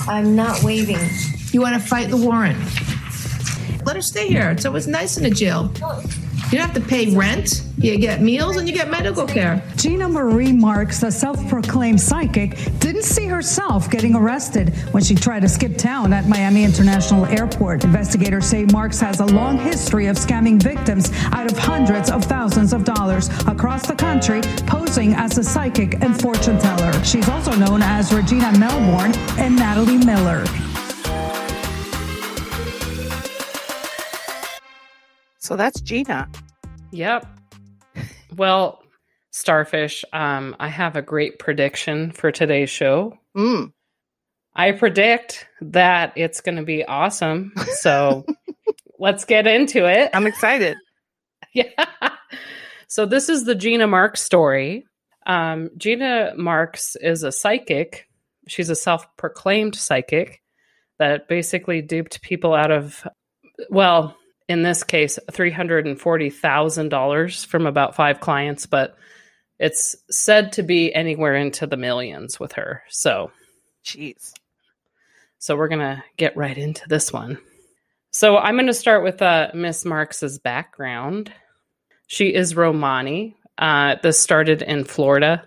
I'm not waiving. You want to fight the warrant? Let her stay here. It's always nice in a jail. You don't have to pay rent. You get meals and you get medical care. Gina Marie Marks, a self-proclaimed psychic, didn't see herself getting arrested when she tried to skip town at Miami International Airport. Investigators say Marks has a long history of scamming victims out of hundreds of thousands of dollars across the country, posing as a psychic and fortune teller. She's also known as Regina Milbourne and Natalie Miller. So that's Gina. Yep. Well, Starfish, I have a great prediction for today's show. I predict that it's going to be awesome. So let's get into it. I'm excited. Yeah. So this is the Gina Marks story. Gina Marks is a psychic. She's a self-proclaimed psychic that basically duped people out of, well, in this case, $340,000 from about 5 clients, but it's said to be anywhere into the millions with her. So, jeez. So we're going to get right into this one. So I'm going to start with Miss Marks's background. She is Romani. This started in Florida.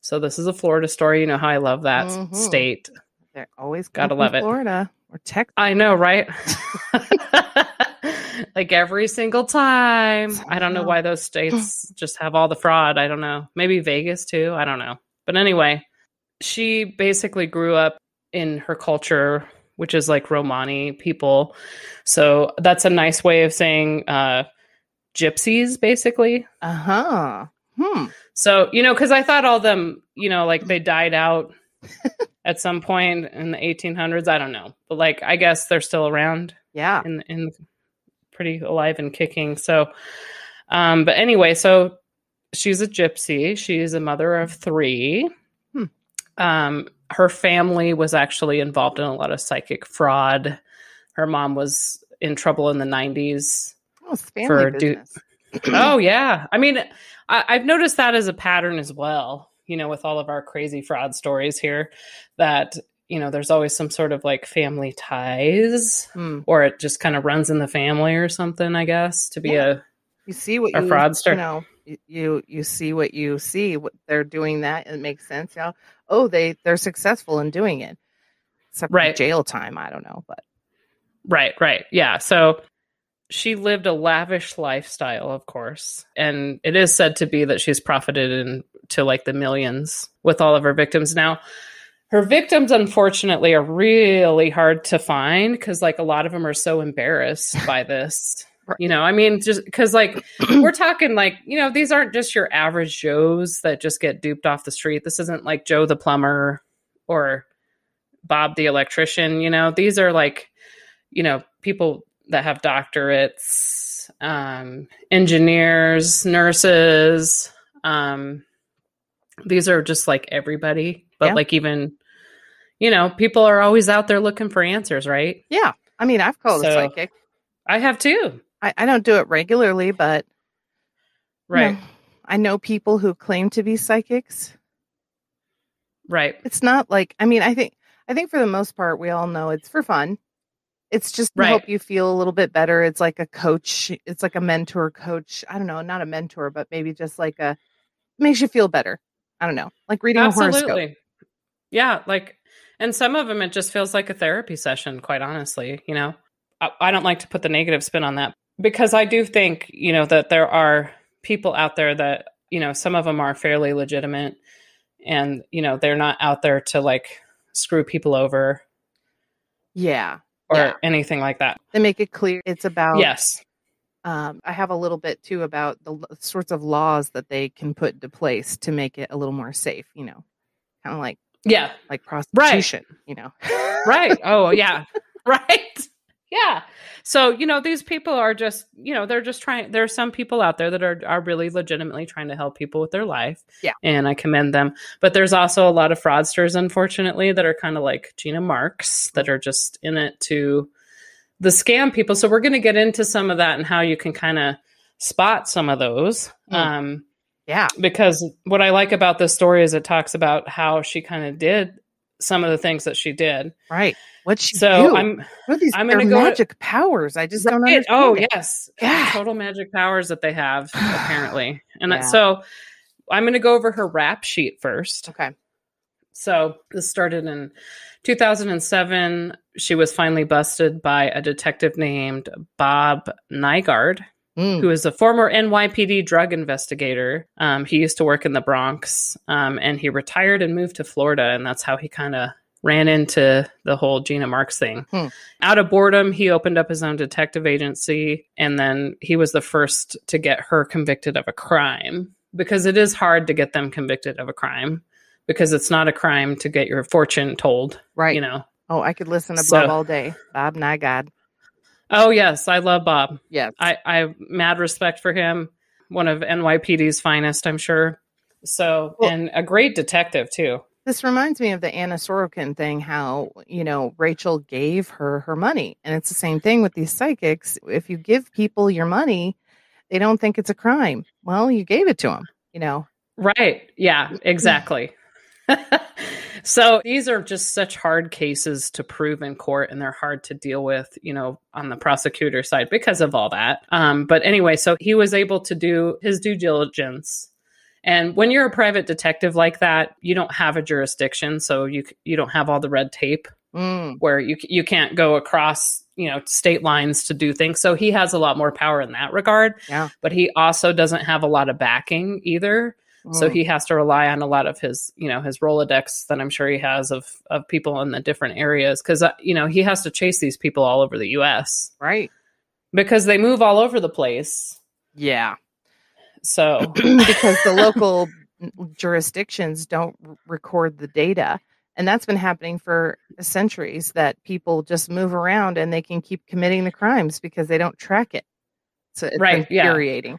So this is a Florida story. You know how I love that state. They're always gotta love it. Florida or Texas. I know, right? Like every single time. I don't know why those states just have all the fraud. I don't know. Maybe Vegas too. I don't know. But anyway, she basically grew up in her culture, which is like Romani people. So that's a nice way of saying gypsies, basically. So, you know, because I thought all them, you know, like they died out at some point in the 1800s. I don't know. But like, I guess they're still around. Yeah. In pretty alive and kicking. So, but anyway, so she's a gypsy. She's a mother of 3. Her family was actually involved in a lot of psychic fraud. Her mom was in trouble in the 90s. Oh, it's family business. Oh, yeah. I mean, I've noticed that as a pattern as well, you know, with all of our crazy fraud stories here, that, you know, there's always some sort of like family ties or it just kind of runs in the family or something, I guess, to be you see what a fraudster. You know, you see what you see, what they're doing that. It makes sense. Yeah. Oh, they're successful in doing it. Except for jail time. I don't know, but. Right. Yeah. So she lived a lavish lifestyle, of course. And it is said to be that she's profited into like the millions with all of her victims. Now, her victims, unfortunately, are really hard to find because like a lot of them are so embarrassed by this. Right. You know, I mean, just because like we're talking like, you know, these aren't just your average Joes that just get duped off the street. This isn't like Joe the plumber or Bob the electrician. You know, these are like, you know, people that have doctorates, engineers, nurses. These are just like everybody, but like even, you know, people are always out there looking for answers, right? Yeah. I mean, I've called a psychic. I have too. I don't do it regularly, but right. You know, I know people who claim to be psychics. Right. It's not like, I mean, I think for the most part, we all know it's for fun. It's just to help you feel a little bit better. It's like a coach. It's like a mentor coach. I don't know, not a mentor, but maybe just like makes you feel better. I don't know, like reading a horoscope. Yeah, like, and some of them, it just feels like a therapy session, quite honestly, you know. I don't like to put the negative spin on that because I do think, you know, that there are people out there that, you know, some of them are fairly legitimate and, you know, they're not out there to like screw people over. Yeah. Or anything like that. They make it clear it's about. Yes. I have a little bit too about the sorts of laws that they can put into place to make it a little more safe, you know, kind of like, like prostitution, you know. Right. Oh, yeah. Right. Yeah. So, you know, these people are just, you know, they're just trying. There are some people out there that are really legitimately trying to help people with their life. Yeah. And I commend them. But there's also a lot of fraudsters, unfortunately, that are kind of like Gina Marks that are just in it to the scam people. So we're going to get into some of that and how you can kind of spot some of those. Yeah. Because what I like about this story is it talks about how she kind of did some of the things that she did. Right. What'd she So do? I'm I'm going to go magic powers. I just don't understand. Oh, it. yes. God. Total magic powers that they have, apparently. And Yeah. so I'm going to go over her rap sheet first. Okay. So this started in 2007. She was finally busted by a detective named Bob Nygaard, who is a former NYPD drug investigator. He used to work in the Bronx, and he retired and moved to Florida. And that's how he kind of ran into the whole Gina Marks thing. Out of boredom, he opened up his own detective agency. And then he was the first to get her convicted of a crime, because it is hard to get them convicted of a crime, because it's not a crime to get your fortune told. Right. You know. Oh, I could listen to Bob all day. Bob Nygaard. Oh, yes. I love Bob. Yes. I have mad respect for him. One of NYPD's finest, I'm sure. So, and a great detective, too. This reminds me of the Anna Sorokin thing, how, Rachel gave her money. And it's the same thing with these psychics. If you give people your money, they don't think it's a crime. Well, you gave it to them, Right. Yeah, exactly. So these are just such hard cases to prove in court, and they're hard to deal with, on the prosecutor side because of all that. But anyway, so he was able to do his due diligence. And when you're a private detective like that, you don't have a jurisdiction. So you don't have all the red tape where you can't go across, state lines to do things. So he has a lot more power in that regard. Yeah. But he also doesn't have a lot of backing either. So he has to rely on a lot of his, his Rolodex that I'm sure he has of people in the different areas. Because, he has to chase these people all over the U.S. Right. Because they move all over the place. Yeah. So because the local jurisdictions don't record the data. And that's been happening for centuries, that people just move around and they can keep committing the crimes because they don't track it. So it's infuriating.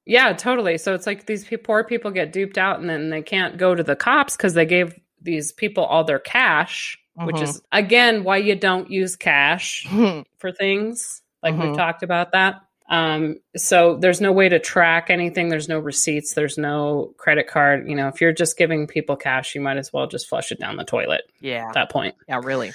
Yeah, totally. So it's like these poor people get duped out, and then they can't go to the cops because they gave these people all their cash, which is, again, why you don't use cash for things. Like we've talked about that. So there's no way to track anything. There's no receipts. There's no credit card. If you're just giving people cash, you might as well just flush it down the toilet. Yeah. At that point. Yeah, really.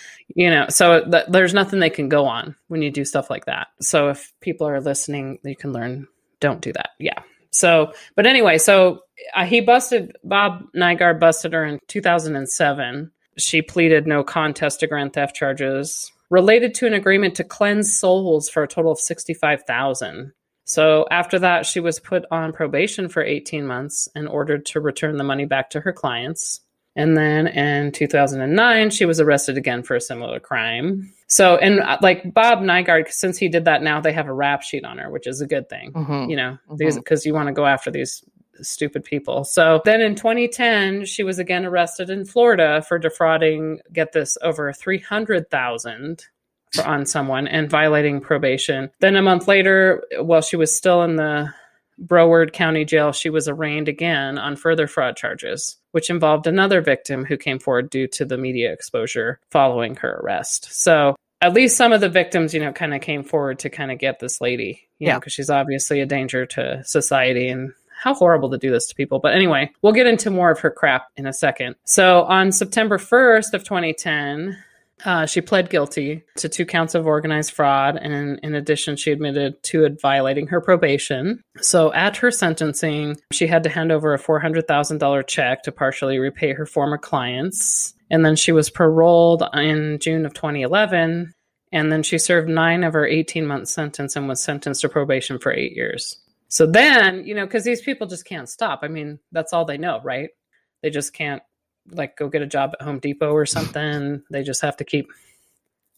So there's nothing they can go on when you do stuff like that. So if people are listening, you can learn. Don't do that. Yeah. So, but anyway, Bob Nygaard busted her in 2007. She pleaded no contest to grand theft charges related to an agreement to cleanse souls for a total of $65,000. So after that, she was put on probation for 18 months and ordered to return the money back to her clients. And then in 2009, she was arrested again for a similar crime. So, and like Bob Nygaard, since he did that, now they have a rap sheet on her, which is a good thing, because you want to go after these stupid people. So then in 2010, she was again arrested in Florida for defrauding, get this, over $300,000 on someone and violating probation. Then a month later, while she was still in the Broward County Jail, she was arraigned again on further fraud charges, which involved another victim who came forward due to the media exposure following her arrest. So at least some of the victims, kind of came forward to kind of get this lady, because she's obviously a danger to society, and how horrible to do this to people. But anyway, we'll get into more of her crap in a second. So on September 1st of 2010, she pled guilty to 2 counts of organized fraud. And in addition, she admitted to violating her probation. So at her sentencing, she had to hand over a $400,000 check to partially repay her former clients. And then she was paroled in June of 2011. And then she served 9 of her 18-month sentence and was sentenced to probation for 8 years. So then, because these people just can't stop. I mean, that's all they know, right? They just can't go get a job at Home Depot or something. They just have to keep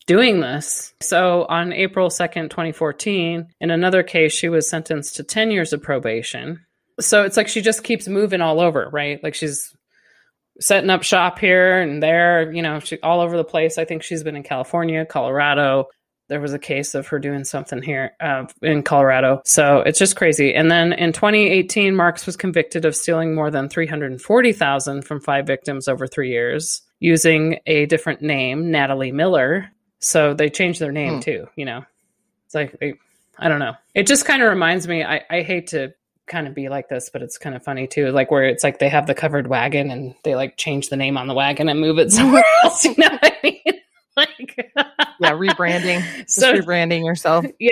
doing this. So on April 2nd, 2014, in another case, she was sentenced to 10 years of probation. So it's like she just keeps moving all over, right? Like she's setting up shop here and there, she all over the place. I think she's been in California, Colorado. There was a case of her doing something here in Colorado. So it's just crazy. And then in 2018, Marks was convicted of stealing more than $340,000 from 5 victims over 3 years using a different name, Natalie Miller. So they changed their name too, It's like, I don't know. It just kind of reminds me, I hate to kind of be like this, but it's kind of funny too. Like where it's like they have the covered wagon and they like change the name on the wagon and move it somewhere else. You know what I mean? Like, yeah, rebranding. So rebranding yourself. Yeah,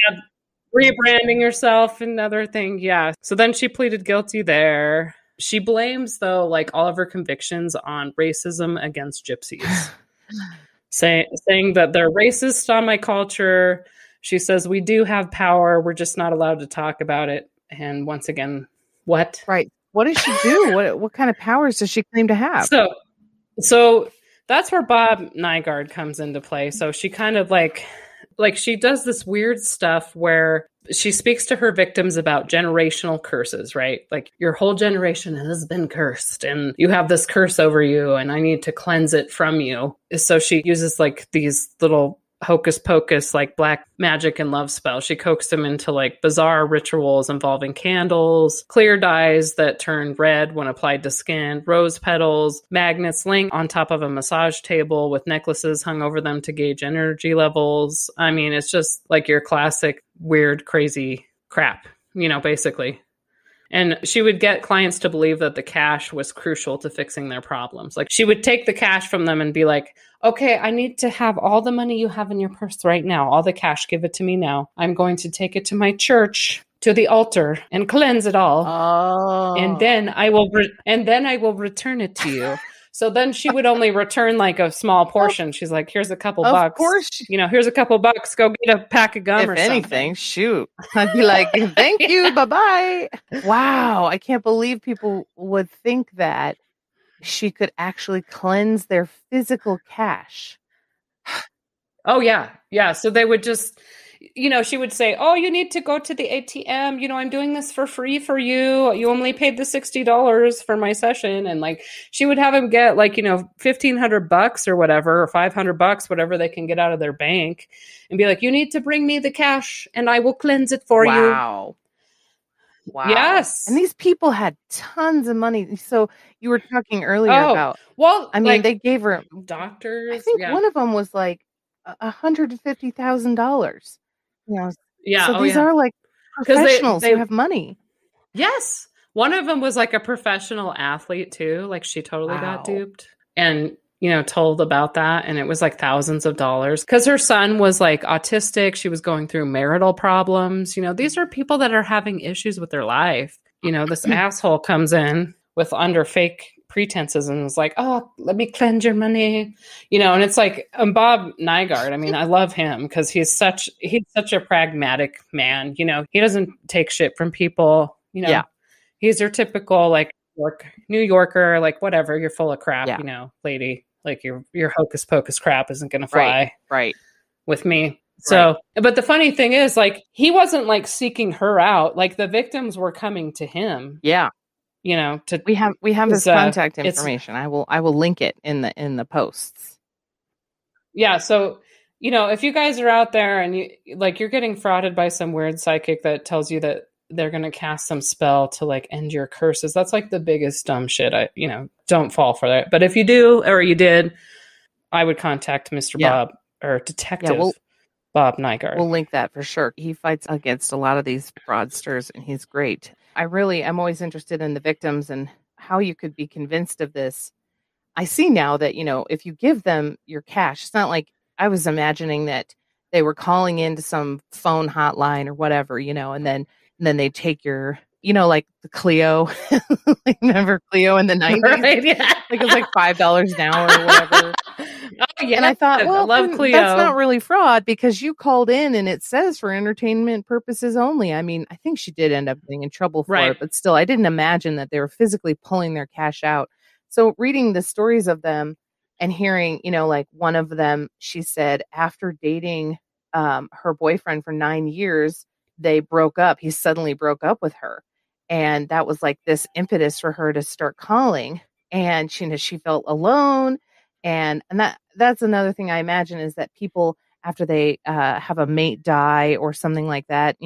rebranding yourself. Another thing. Yeah. So then she pleaded guilty there. She blames though like all of her convictions on racism against gypsies, saying that they're racist on my culture. She says we do have power. We're just not allowed to talk about it. And once again, what? Right. What does she do? What kind of powers does she claim to have? So that's where Bob Nygaard comes into play. So she kind of like she does this weird stuff where she speaks to her victims about generational curses, right? Like your whole generation has been cursed and you have this curse over you and I need to cleanse it from you. So she uses like these little hocus pocus, like black magic and love spells. She coaxed him into like bizarre rituals involving candles, clear dyes that turn red when applied to skin, rose petals, magnets linked on top of a massage table with necklaces hung over them to gauge energy levels. I mean, it's just like your classic weird, crazy crap, basically. And she would get clients to believe that the cash was crucial to fixing their problems. Like she would take the cash from them and be like, okay, I need to have all the money you have in your purse right now. All the cash, give it to me now. I'm going to take it to my church, to the altar and cleanse it all. Oh. And then I will return it to you. So then she would only return like a small portion. She's like, here's a couple bucks. Of course. Here's a couple bucks. Go get a pack of gum or something. If anything, shoot. I'd be like, thank you. Bye-bye. Wow. I can't believe people would think that she could actually cleanse their physical cash. Oh, yeah. Yeah. So they would just... she would say, oh, you need to go to the ATM. I'm doing this for free for you. You only paid the $60 for my session. And like, she would have him get like, $1,500 or whatever, or $500, whatever they can get out of their bank and be like, you need to bring me the cash and I will cleanse it for you. Wow. Yes. And these people had tons of money. So you were talking earlier about, they gave her doctors. I think one of them was like $150,000. Yeah. So these are like professionals who have money. Yes. One of them was like a professional athlete too. Like she totally got duped and, told about that. And it was like thousands of dollars because her son was like autistic. She was going through marital problems. These are people that are having issues with their life. This asshole comes in with under fake pretenses and was like, oh, let me cleanse your money, and it's like, Bob Nygaard, I mean, I love him because he's such a pragmatic man. He doesn't take shit from people. He's your typical like New Yorker, like whatever, you're full of crap, lady, like your hocus pocus crap isn't gonna fly right with me. So, but the funny thing is, like, he wasn't like seeking her out, like the victims were coming to him. Yeah. We have his contact information. I will link it in the posts. Yeah. So, if you guys are out there and you're getting frauded by some weird psychic that tells you that they're going to cast some spell to like end your curses, that's like the biggest dumb shit. Don't fall for that. But if you do, or you did, I would contact Mr. Bob or Detective Bob Nygaard. We'll link that for sure. He fights against a lot of these fraudsters and he's great. I'm always interested in the victims and how you could be convinced of this. I see now that, if you give them your cash, it's not like I was imagining that they were calling into some phone hotline or whatever, and then they take your, like the Clio, like remember Clio in the 90s? Right, yeah. Like it was like $5 an hour or whatever. Oh, yeah. And I thought, well, that's not really fraud because you called in and it says for entertainment purposes only. I mean, I think she did end up getting in trouble for it, but still, I didn't imagine that they were physically pulling their cash out. So reading the stories of them and hearing, like one of them, she said after dating her boyfriend for 9 years, they broke up. He suddenly broke up with her. And that was like this impetus for her to start calling. And she felt alone. And that's another thing I imagine is that people, after they have a mate die or something like that,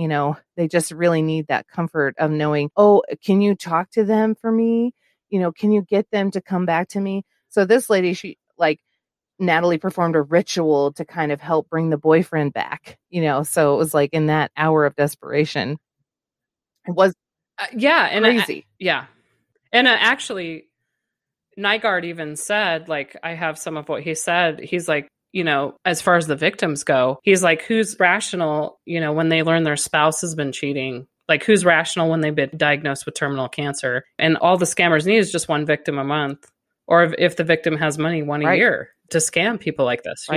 they just really need that comfort of knowing, oh, can you talk to them for me? Can you get them to come back to me? So this lady, Natalie performed a ritual to kind of help bring the boyfriend back, so it was like in that hour of desperation. Yeah. And Crazy. yeah. And actually, Nygaard even said, like, I have some of what he said. He's like, as far as the victims go, he's like, who's rational, when they learn their spouse has been cheating? Like, who's rational when they've been diagnosed with terminal cancer? And all the scammers need is just one victim a month. Or if the victim has money, one a year to scam people like this,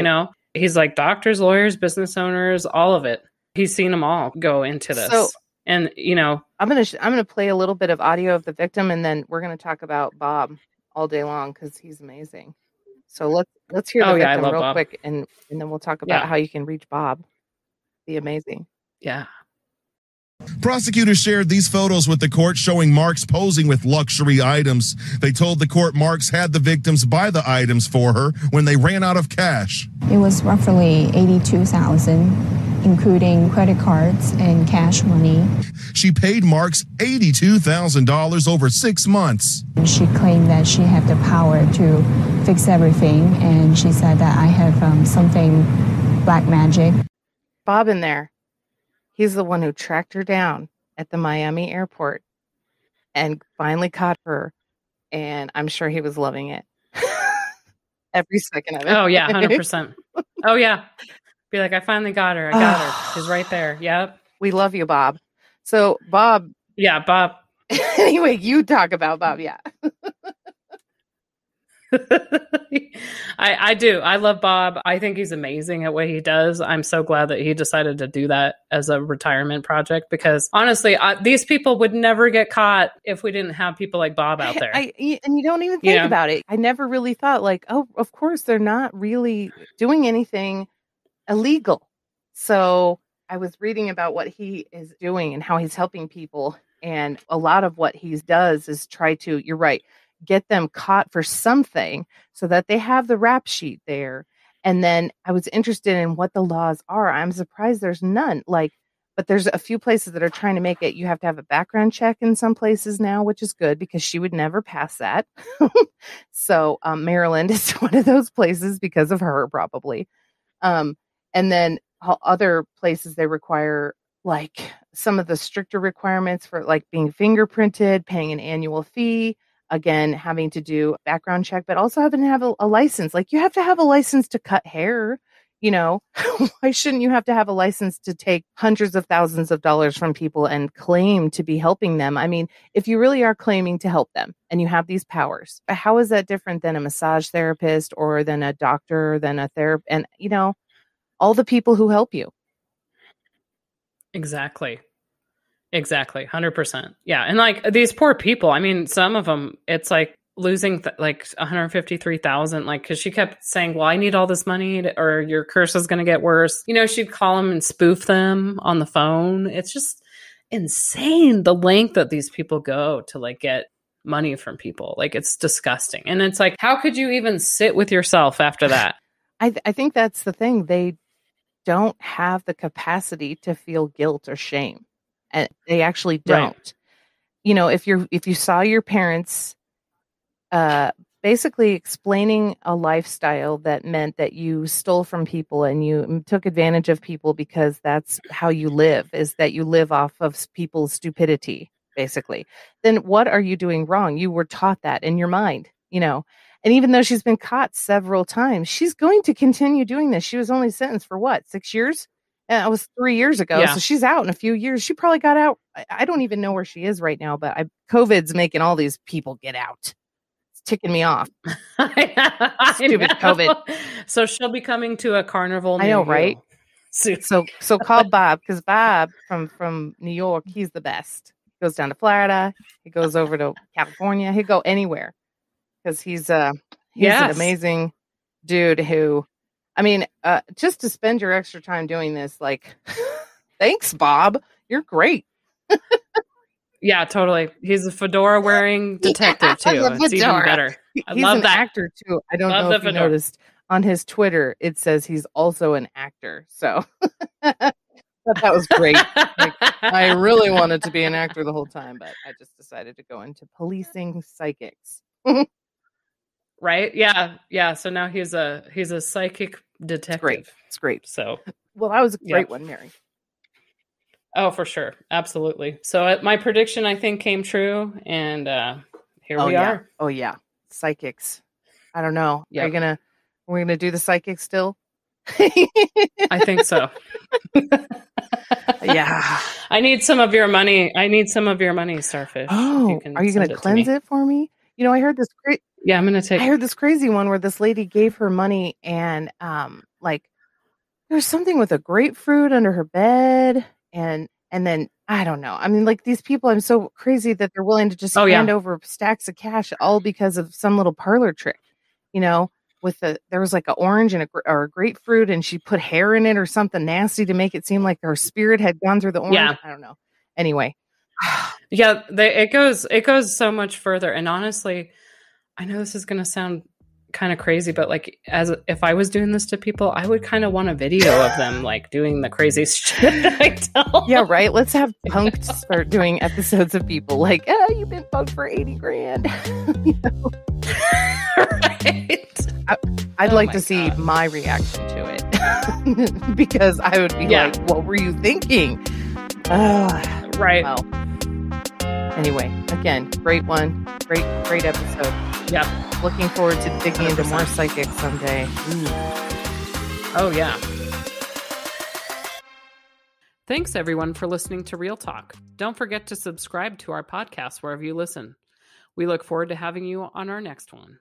He's like doctors, lawyers, business owners, all of it. He's seen them all go into this. So, and, I'm going to play a little bit of audio of the victim, and then we're going to talk about Bob all day long because he's amazing. So let's hear the victim real Bob. quick, and then we'll talk about how you can reach Bob. Be amazing. Yeah. Prosecutors shared these photos with the court showing Marks posing with luxury items. They told the court Marks had the victims buy the items for her when they ran out of cash. It was roughly $82,000, including credit cards and cash money. She paid Marks $82,000 over 6 months. She claimed that she had the power to fix everything, and she said that I have something black magic. Bob in there. He's the one who tracked her down at the Miami airport and finally caught her. And I'm sure he was loving it. Every second of it. Oh, yeah, 100%. Oh, yeah. Be like, I finally got her. I got her. She's right there. Yep. We love you, Bob. So, Bob. Yeah, Bob. Anyway, you talk about Bob. Yeah. I do. I love Bob. I think he's amazing at what he does. I'm so glad that he decided to do that as a retirement project because honestly, these people would never get caught if we didn't have people like Bob out there. And you don't even think about it. I never really thought like, oh, of course they're not really doing anything illegal. So I was reading about what he is doing and how he's helping people. And a lot of what he does is try to, you're right, get them caught for something so that they have the rap sheet there. And then I was interested in what the laws are. I'm surprised there's none. But there's a few places that are trying to make it. You have to have a background check in some places now, which is good because she would never pass that. So Maryland is one of those places because of her, probably. And then other places they require like some of the stricter requirements for like being fingerprinted, paying an annual fee. Again, having to do a background check, but also having to have a license. Like you have to have a license to cut hair, why shouldn't you have to have a license to take hundreds of thousands of dollars from people and claim to be helping them? I mean, if you really are claiming to help them and you have these powers, how is that different than a massage therapist or than a doctor, than a therapist, and, all the people who help you? Exactly. 100%. Yeah. And like these poor people, I mean, some of them, it's like losing like 153,000, like, cause she kept saying, well, I need all this money or your curse is going to get worse. She'd call them and spoof them on the phone. It's just insane. The length that these people go to like get money from people. Like it's disgusting. And it's like, how could you even sit with yourself after that? I think that's the thing. They don't have the capacity to feel guilt or shame. And they actually don't. Right. If you saw your parents basically explaining a lifestyle that meant that you stole from people and you took advantage of people because that's how you live, is that you live off of people's stupidity, basically, then what are you doing wrong? You were taught that in your mind, and even though she's been caught several times, she's going to continue doing this. She was only sentenced for 6 years? And that was 3 years ago. Yeah. So she's out in a few years. She probably got out. I don't even know where she is right now, but COVID's making all these people get out. It's ticking me off. Stupid COVID. So she'll be coming to a carnival. I know, right? So call Bob, because Bob from New York, he's the best. He goes down to Florida. He goes over to California. He'll go anywhere because he's an amazing dude who, I mean, just to spend your extra time doing this, like, thanks, Bob. You're great. Yeah, totally. He's a fedora wearing detective too. It's even better. He's an actor too. I don't know if you noticed on his Twitter, it says he's also an actor. So but that was great. Like, I really wanted to be an actor the whole time, but I just decided to go into policing psychics. Right? Yeah. So now he's a psychic detective. It's great. So well, that was a great one, Mary. Oh, for sure. Absolutely. So my prediction, I think, came true. And here we are. Oh, yeah. Psychics. I don't know. Yep. We're going to do the psychic still? I think so. Yeah. I need some of your money. Starfish. Oh, are you going to cleanse it for me? You know, I heard this great. Yeah, I'm going to take. I heard this crazy one where this lady gave her money and like there was something with a grapefruit under her bed and then I don't know. I mean, like these people, I'm so crazy that they're willing to just hand over stacks of cash all because of some little parlor trick, you know. There was like an orange and a grapefruit, and she put hair in it or something nasty to make it seem like her spirit had gone through the orange. Yeah. I don't know. Anyway, yeah, it goes so much further. And honestly, I know this is going to sound kind of crazy, but like if I was doing this to people, I would kind of want a video of them like doing the crazy shit that I tell. Yeah, right. Let's have Punked start doing episodes of people like, oh, you've been punked for 80 grand. You know? Right. I'd like to see my reaction to it because I would be like, what were you thinking? Right. Well, anyway, again, great one. Great episode. Yeah. Looking forward to digging 100%. Into more psychics someday. Ooh. Oh, yeah. Thanks, everyone, for listening to Real Talk. Don't forget to subscribe to our podcast wherever you listen. We look forward to having you on our next one.